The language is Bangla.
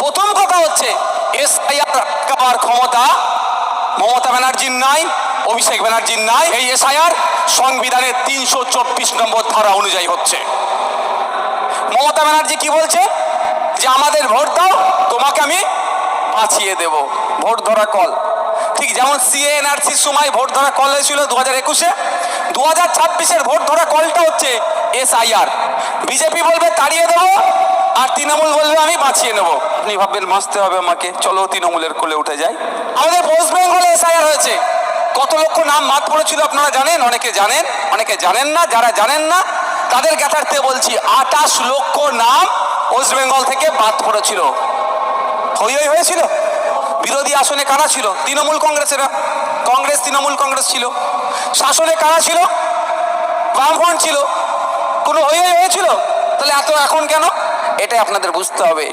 প্রথম কথা হচ্ছে এসআইআর আটকাবার ক্ষমতা মমতা ব্যানার্জির নাই, অভিষেক ব্যানার্জির নাই। এই এসআইআর সংবিধানের 324 নম্বর ধারা অনুযায়ী হচ্ছে। মমতা ব্যানার্জি কি বলছে? যে আমাদের ভোট দাও, তোমাকে আমি বাঁচিয়ে দেব। ভোট ধরা কল, ঠিক যেমন সিএনআরসির সময় ভোট ধরা কল হয়েছিল 2021-এ, 2026-এর ভোট ধরা কলটা হচ্ছে এসআইআর। বিজেপি বলবে তাড়িয়ে দেবো, আর তৃণমূল বলবে আমি বাঁচিয়ে নেব। আপনি ভাববেন বাঁচতে হবে আমাকে, চলো তৃণমূলের কোলে উঠে যাই। আমাদের ওয়েস্ট বেঙ্গলে এসআইআর হয়েছে, কত লক্ষ নাম বাদ পড়েছিল আপনারা জানেন? অনেকে জানেন, অনেকে জানেন না। যারা জানেন না তাদের জ্ঞাতার্থে বলছি, 28 লক্ষ নাম ওয়েস্ট বেঙ্গল থেকে বাদ পড়েছিল। হই হয়েছিল। বিরোধী আসনে কারা ছিল? তৃণমূল কংগ্রেসেরা। কংগ্রেস তৃণমূল কংগ্রেস ছিল। শাসনে কারা ছিল? বামফ্রন্ট ছিল। কোনো হয়েছিল? তাহলে এত এখন কেন? এটাই আপনাদের বুঝতে হবে।